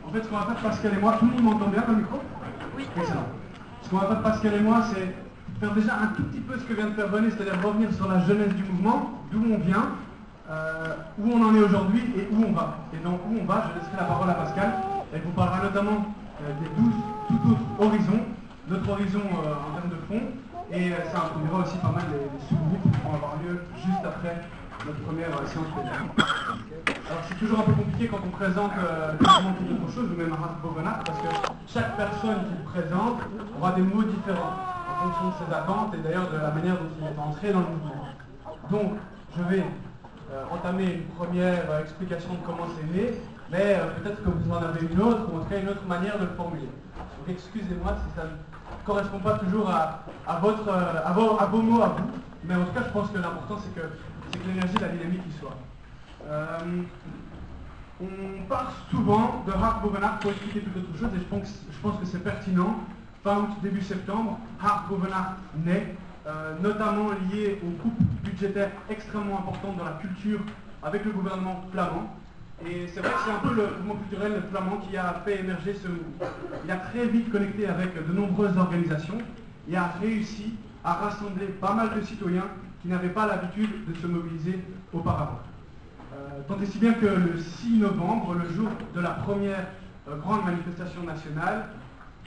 En fait, ce qu'on va faire, Pascal et moi, tout le monde m'entend bien dans le micro? Oui. Excellent. Ce qu'on va faire, Pascal et moi, c'est faire déjà un tout petit peu ce que vient de faire René, c'est-à-dire revenir sur la jeunesse du mouvement, d'où on vient, où on en est aujourd'hui et où on va. Et donc, où on va, je laisserai la parole à Pascal. Elle vous parlera notamment des 12 tout autres horizons, notre horizon en termes de fond, et ça introduira aussi pas mal des sous-groupes qui vont avoir lieu juste après notre première séance pénale. Alors c'est toujours un peu compliqué quand on présente quasiment toute autre chose, ou même un Hart Boganac, parce que chaque personne qui le présente aura des mots différents en fonction de ses attentes et d'ailleurs de la manière dont il est entré dans le mouvement. Donc je vais entamer une première explication de comment c'est né, mais peut-être que vous en avez une autre, ou en tout cas une autre manière de le formuler. Donc excusez-moi si ça ne correspond pas toujours à vos mots à vous, mais en tout cas je pense que l'important c'est que l'énergie, la dynamique y soit. On parle souvent de Hart Boganac pour expliquer toute autre chose, et je pense que c'est pertinent. Fin août, début septembre, Hart Boganac naît, notamment lié aux coupes budgétaires extrêmement importantes dans la culture avec le gouvernement flamand. Et c'est vrai que c'est un peu le mouvement culturel flamand qui a fait émerger ce mouvement. Il a très vite connecté avec de nombreuses organisations et a réussi à rassembler pas mal de citoyens qui n'avaient pas l'habitude de se mobiliser auparavant. Tant et si bien que le 6 novembre, le jour de la première grande manifestation nationale,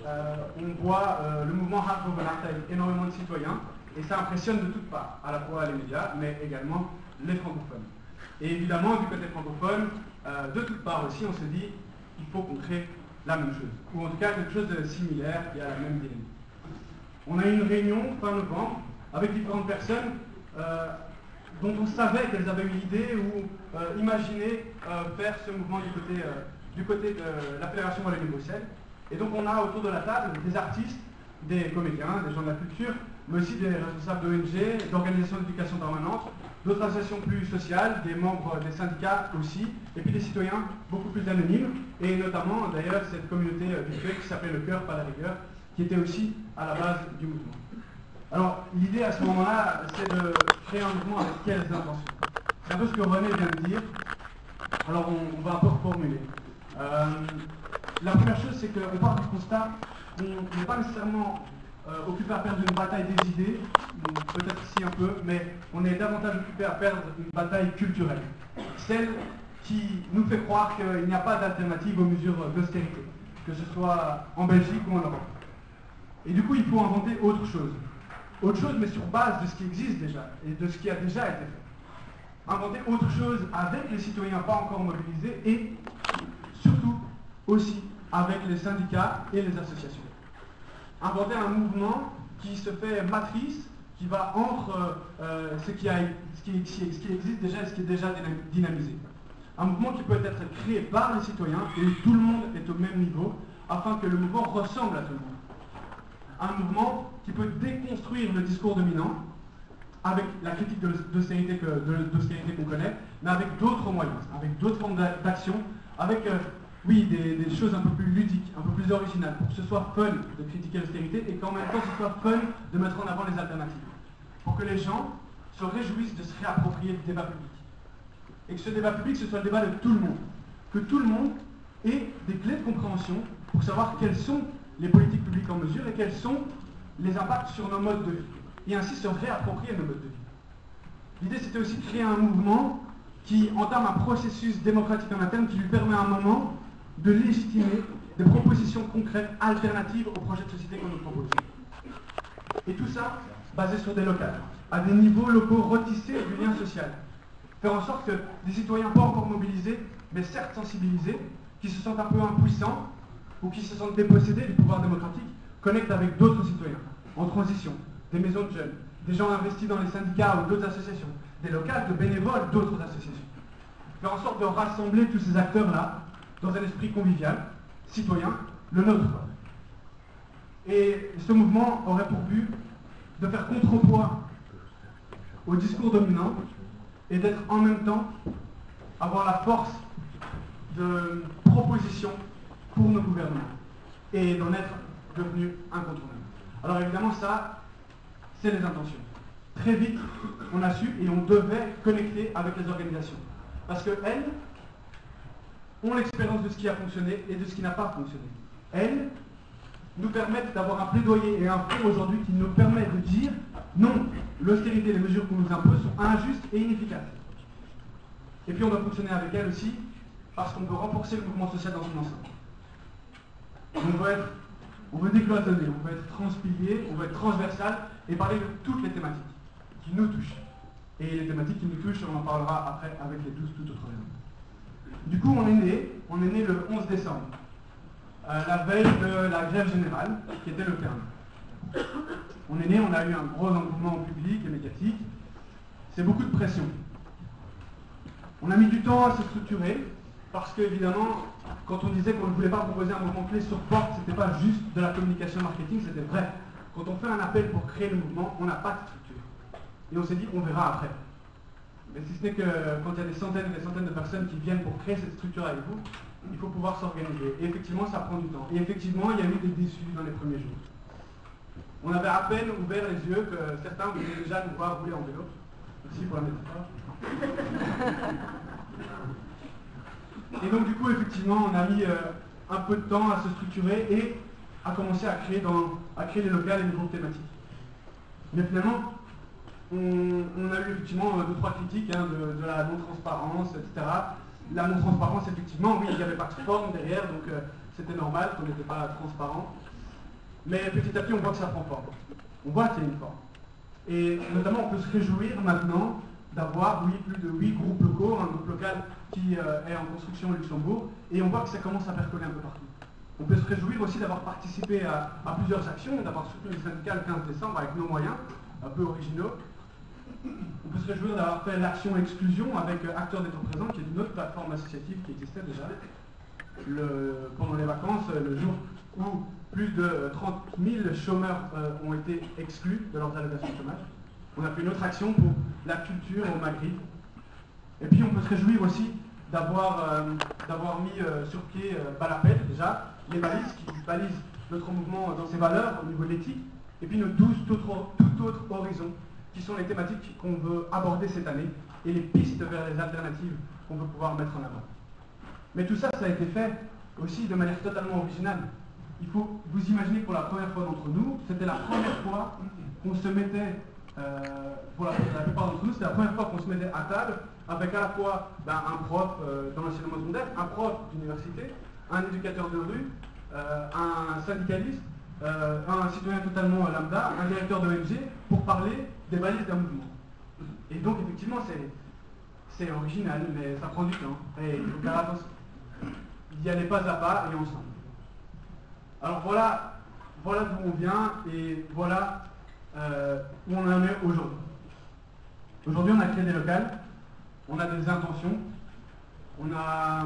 on voit le mouvement Hart Boganac avec énormément de citoyens, et ça impressionne de toutes parts, à la fois les médias, mais également les francophones. Et évidemment, du côté francophone, de toutes parts aussi, on se dit il faut qu'on crée la même chose, ou en tout cas quelque chose de similaire qui a la même dynamique. On a eu une réunion fin novembre avec différentes personnes dont on savait qu'elles avaient eu l'idée ou imaginé faire ce mouvement du côté de la Fédération Wallonie-Bruxelles. Et donc on a autour de la table des artistes, des comédiens, des gens de la culture, mais aussi des responsables d'ONG, d'organisations d'éducation permanente, d'autres associations plus sociales, des membres des syndicats aussi, et puis des citoyens beaucoup plus anonymes, et notamment d'ailleurs cette communauté virtuelle qui s'appelait le Cœur par la rigueur, qui était aussi à la base du mouvement. Alors, l'idée à ce moment-là, c'est de créer un mouvement avec quelles intentions? C'est un peu ce que René vient de dire. Alors, on va un peu reformuler. La première chose, c'est qu'on part du constat qu'on n'est pas nécessairement occupé à perdre une bataille des idées, peut-être si un peu, mais on est davantage occupé à perdre une bataille culturelle. Celle qui nous fait croire qu'il n'y a pas d'alternative aux mesures d'austérité, que ce soit en Belgique ou en Europe. Et du coup, il faut inventer autre chose. Autre chose, mais sur base de ce qui existe déjà, et de ce qui a déjà été fait. Inventer autre chose avec les citoyens pas encore mobilisés, et surtout aussi avec les syndicats et les associations. Inventer un mouvement qui se fait matrice, qui va entre ce qui existe déjà et ce qui est déjà dynamisé. Un mouvement qui peut être créé par les citoyens, et où tout le monde est au même niveau, afin que le mouvement ressemble à tout le monde. Un mouvement qui peut déconstruire le discours dominant avec la critique de l'austérité qu'on connaît, mais avec d'autres moyens, avec d'autres formes d'action, avec des choses un peu plus ludiques, un peu plus originales, pour que ce soit fun de critiquer l'austérité et qu'en même temps ce soit fun de mettre en avant les alternatives. Pour que les gens se réjouissent de se réapproprier le débat public. Et que ce débat public, ce soit le débat de tout le monde. Que tout le monde ait des clés de compréhension pour savoir quelles sont les politiques publiques en mesure et quels sont les impacts sur nos modes de vie. Et ainsi se réapproprier nos modes de vie. L'idée, c'était aussi de créer un mouvement qui entame un processus démocratique en interne qui lui permet à un moment de légitimer des propositions concrètes alternatives au projet de société qu'on nous propose. Et tout ça basé sur des locales, à des niveaux locaux retissés du lien social. Faire en sorte que des citoyens pas encore mobilisés, mais certes sensibilisés, qui se sentent un peu impuissants, ou qui se sentent dépossédés du pouvoir démocratique, connectent avec d'autres citoyens, en transition, des maisons de jeunes, des gens investis dans les syndicats ou d'autres associations, des locales de bénévoles d'autres associations. Faire en sorte de rassembler tous ces acteurs-là dans un esprit convivial, citoyen, le nôtre. Et ce mouvement aurait pour but de faire contrepoids au discours dominant et d'être en même temps, avoir la force de proposition pour nos gouvernements et d'en être devenu incontournable. Alors évidemment ça, c'est les intentions. Très vite, on a su et on devait connecter avec les organisations. Parce qu'elles, ont l'expérience de ce qui a fonctionné et de ce qui n'a pas fonctionné. Elles nous permettent d'avoir un plaidoyer et un fond aujourd'hui qui nous permet de dire non, l'austérité et les mesures qu'on nous impose sont injustes et inefficaces. Et puis on doit fonctionner avec elles aussi parce qu'on veut renforcer le mouvement social dans son ensemble. On veut décloisonner, on veut être transpilier, on veut être transversal et parler de toutes les thématiques qui nous touchent. Et les thématiques qui nous touchent, on en parlera après avec les 12 toutes autres raisons. Du coup, on est né le 11 décembre, la veille de la grève générale, qui était le terme. On est né, on a eu un gros engouement public et médiatique. C'est beaucoup de pression. On a mis du temps à se structurer, parce qu'évidemment, quand on disait qu'on ne voulait pas proposer un mouvement clé sur porte, ce n'était pas juste de la communication marketing, c'était vrai. Quand on fait un appel pour créer le mouvement, on n'a pas de structure. Et on s'est dit qu'on verra après. Mais si ce n'est que quand il y a des centaines et des centaines de personnes qui viennent pour créer cette structure avec vous, il faut pouvoir s'organiser. Et effectivement, ça prend du temps. Et effectivement, il y a eu des déçus dans les premiers jours. On avait à peine ouvert les yeux que certains voulaient déjà nous voir rouler en vélo. Merci pour la métaphore. Et donc du coup, effectivement, on a mis un peu de temps à se structurer et à commencer à créer les locales et les groupes thématiques. Mais finalement, on a eu effectivement 2-3 critiques de la non-transparence, etc. La non-transparence, effectivement, oui, il n'y avait pas de forme derrière, donc c'était normal qu'on n'était pas transparent. Mais petit à petit, on voit que ça prend forme. On voit qu'il y a une forme. Et notamment, on peut se réjouir maintenant d'avoir, oui, plus de 8 groupes locaux, un groupe local qui est en construction au Luxembourg, et on voit que ça commence à percoler un peu partout. On peut se réjouir aussi d'avoir participé à plusieurs actions, d'avoir soutenu les syndicats le 15 décembre avec nos moyens, un peu originaux. On peut se réjouir d'avoir fait l'action exclusion avec Acteurs des temps présents, qui est une autre plateforme associative qui existait déjà pendant les vacances, le jour où plus de 30 000 chômeurs ont été exclus de leurs allocations de chômage. On a fait une autre action pour la culture au Maghreb. Et puis on peut se réjouir aussi d'avoir mis sur pied Balapet, déjà, les balises qui balisent notre mouvement dans ses valeurs au niveau de l'éthique, et puis nos 12 tout autres horizons, qui sont les thématiques qu'on veut aborder cette année, et les pistes vers les alternatives qu'on veut pouvoir mettre en avant. Mais tout ça, ça a été fait aussi de manière totalement originale. Il faut vous imaginer que pour la première fois d'entre nous, c'était la première fois qu'on se mettait, pour la plupart d'entre nous, c'était la première fois qu'on se mettait à table avec à la fois un prof dans l'enseignement secondaire, un prof d'université, un éducateur de rue, un syndicaliste, un citoyen totalement lambda, un directeur d'ONG, pour parler des balises d'un mouvement. Et donc effectivement c'est original, mais ça prend du temps. Et il faut faire attention. Y aller pas à pas et ensemble. Alors voilà d'où on vient et voilà où on en est aujourd'hui. Aujourd'hui on a créé des locales, on a des intentions, on a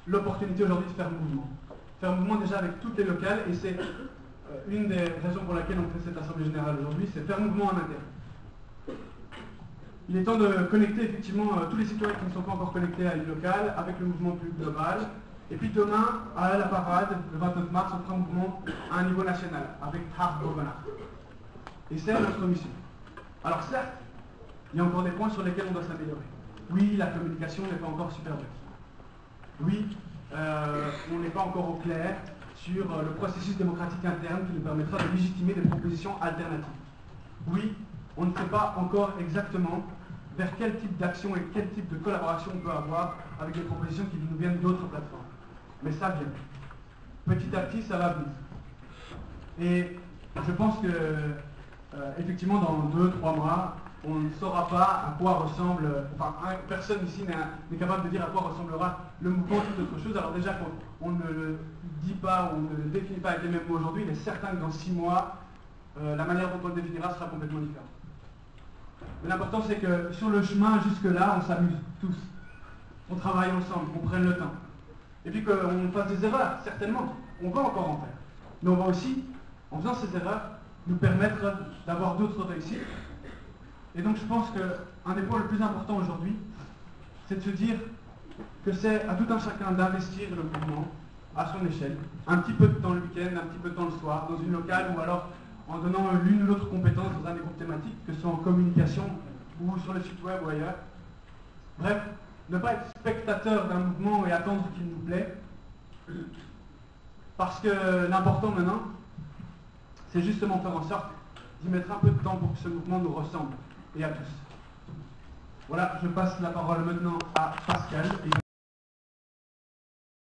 l'opportunité aujourd'hui de faire mouvement. Faire mouvement déjà avec toutes les locales, et c'est une des raisons pour laquelle on fait cette assemblée générale aujourd'hui, c'est faire mouvement en interne. Il est temps de connecter effectivement tous les citoyens qui ne sont pas encore connectés à une locale avec le mouvement plus global. Et puis demain, à la parade, le 29 mars, on fera un mouvement à un niveau national, avec Hart Bovenard. Et c'est notre mission. Alors certes, il y a encore des points sur lesquels on doit s'améliorer. Oui, la communication n'est pas encore super bien. Oui, on n'est pas encore au clair sur le processus démocratique interne qui nous permettra de légitimer des propositions alternatives. Oui, on ne sait pas encore exactement vers quel type d'action et quel type de collaboration on peut avoir avec des propositions qui nous viennent d'autres plateformes. Mais ça vient. Petit à petit, ça va venir. Et je pense que, effectivement, dans 2-3 mois, on ne saura pas à quoi ressemble, personne ici n'est capable de dire à quoi ressemblera le mouvement toute autre chose. Alors déjà, on ne le dit pas, on ne le définit pas avec les mêmes mots aujourd'hui, il est certain que dans 6 mois, la manière dont on le définira sera complètement différente. Mais l'important, c'est que sur le chemin jusque-là, on s'amuse tous. On travaille ensemble, on prenne le temps. Et puis qu'on fasse des erreurs, certainement. On va encore en faire. Mais on va aussi, en faisant ces erreurs, nous permettre d'avoir d'autres réussites. Et donc je pense qu'un des points le plus importants aujourd'hui, c'est de se dire que c'est à tout un chacun d'investir le mouvement à son échelle. Un petit peu de temps le week-end, un petit peu de temps le soir, dans une locale, ou alors en donnant l'une ou l'autre compétence dans un des groupes thématiques, que ce soit en communication ou sur le site web ou ailleurs. Bref, ne pas être spectateur d'un mouvement et attendre qu'il nous plaît. Parce que l'important maintenant, c'est justement faire en sorte d'y mettre un peu de temps pour que ce mouvement nous ressemble, et à tous. Voilà, je passe la parole maintenant à Pascal.